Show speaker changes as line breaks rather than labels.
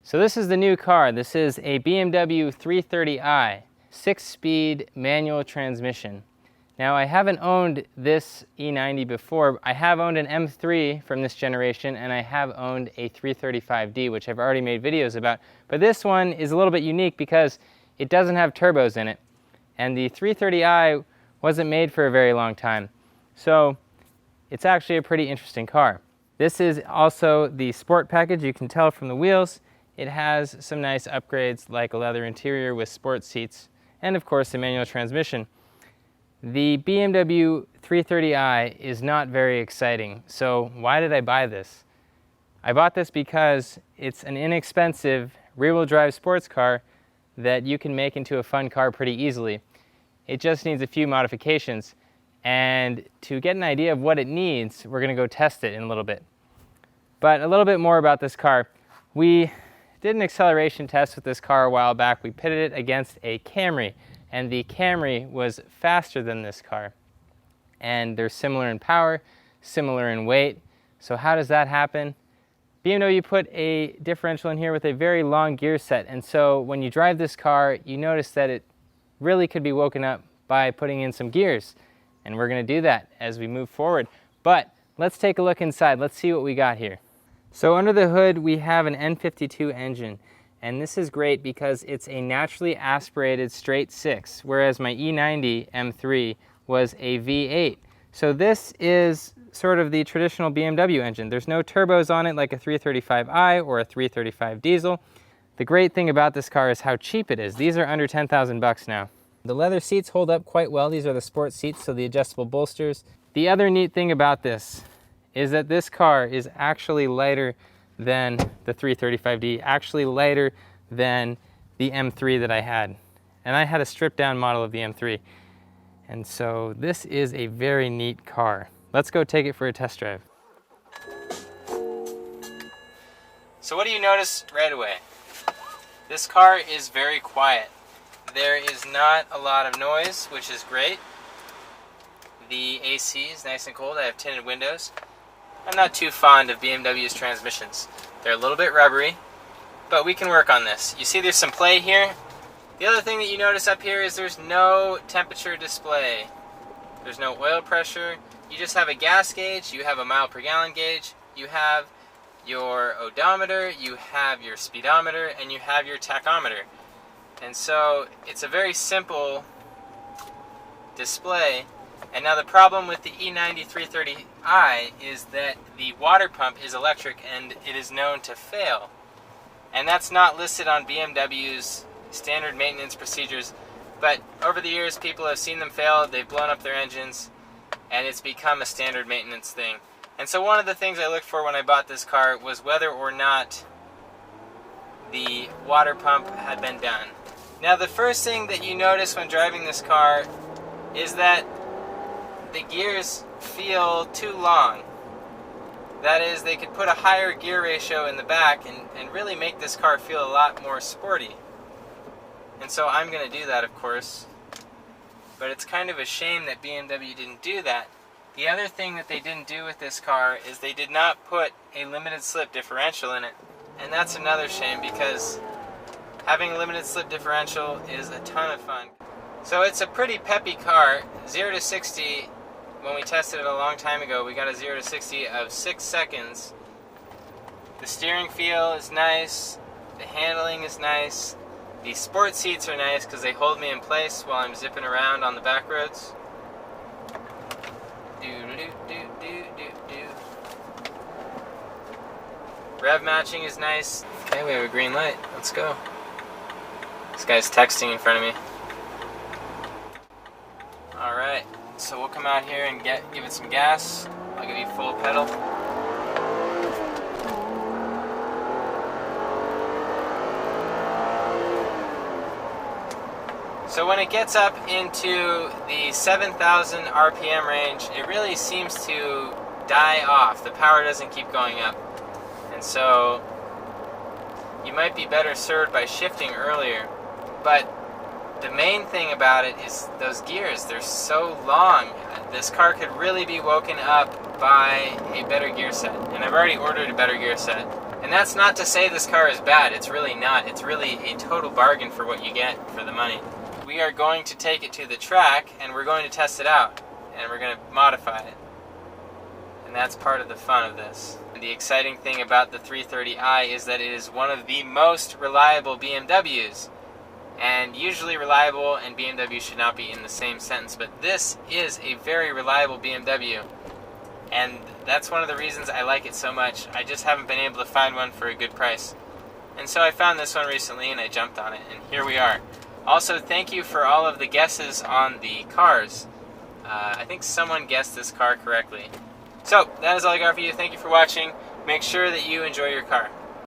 So this is the new car. This is a BMW 330i, 6-speed manual transmission. Now I haven't owned this E90 before. I have owned an M3 from this generation, and I have owned a 335D, which I've already made videos about. But this one is a little bit unique because it doesn't have turbos in it. And the 330i wasn't made for a very long time. So it's actually a pretty interesting car. This is also the sport package. You can tell from the wheels. It has some nice upgrades like a leather interior with sport seats and of course a manual transmission. The BMW 330i is not very exciting, so why did I buy this? I bought this because it's an inexpensive rear-wheel drive sports car that you can make into a fun car pretty easily. It just needs a few modifications, and to get an idea of what it needs, we're going to go test it in a little bit. But a little bit more about this car. We did an acceleration test with this car a while back. We pitted it against a Camry, and the Camry was faster than this car. And they're similar in power, similar in weight. So how does that happen? BMW put a differential in here with a very long gear set, and so when you drive this car, you notice that it really could be woken up by putting in some gears. And we're going to do that as we move forward. But let's take a look inside. Let's see what we got here. So under the hood we have an N52 engine, and this is great because it's a naturally aspirated straight 6, whereas my E90 M3 was a V8. So this is sort of the traditional BMW engine. There's no turbos on it like a 335i or a 335 diesel. The great thing about this car is how cheap it is. These are under 10,000 bucks now. The leather seats hold up quite well. These are the sport seats, so the adjustable bolsters. The other neat thing about this is that this car is actually lighter than the 335D, actually lighter than the M3 that I had. And I had a stripped down model of the M3. And so this is a very neat car. Let's go take it for a test drive. So what do you notice right away? This car is very quiet. There is not a lot of noise, which is great. The AC is nice and cold. I have tinted windows. I'm not too fond of BMW's transmissions. They're a little bit rubbery, but we can work on this. You see there's some play here. The other thing that you notice up here is there's no temperature display. There's no oil pressure. You just have a gas gauge, you have a mile per gallon gauge, you have your odometer, you have your speedometer, and you have your tachometer. And so it's a very simple display. And now the problem with the E90 330i is that the water pump is electric and it is known to fail. And that's not listed on BMW's standard maintenance procedures, but over the years people have seen them fail, they've blown up their engines, and it's become a standard maintenance thing. And so one of the things I looked for when I bought this car was whether or not the water pump had been done. Now the first thing that you notice when driving this car is that the gears feel too long. That is, they could put a higher gear ratio in the back and really make this car feel a lot more sporty. And so I'm going to do that, of course. But it's kind of a shame that BMW didn't do that. The other thing that they didn't do with this car is they did not put a limited slip differential in it. And that's another shame because having a limited slip differential is a ton of fun. So it's a pretty peppy car. 0 to 60, when we tested it a long time ago, we got a 0 to 60 of 6 seconds. The steering feel is nice. The handling is nice. The sport seats are nice because they hold me in place while I'm zipping around on the back roads. Rev matching is nice. Okay, we have a green light. Let's go. This guy's texting in front of me. Alright, so we'll come out here and give it some gas. I'll give you full pedal. So when it gets up into the 7,000 RPM range, it really seems to die off. The power doesn't keep going up. And so you might be better served by shifting earlier. But the main thing about it is those gears. They're so long. This car could really be woken up by a better gear set. And I've already ordered a better gear set. And that's not to say this car is bad. It's really not. It's really a total bargain for what you get for the money. We are going to take it to the track and we're going to test it out. And we're going to modify it. And that's part of the fun of this. And the exciting thing about the 330i is that it is one of the most reliable BMWs. And usually reliable and BMW should not be in the same sentence, but this is a very reliable BMW. And that's one of the reasons I like it so much. I just haven't been able to find one for a good price. And so I found this one recently and I jumped on it, and here we are. Also, thank you for all of the guesses on the cars. I think someone guessed this car correctly. So, that is all I got for you. Thank you for watching. Make sure that you enjoy your car.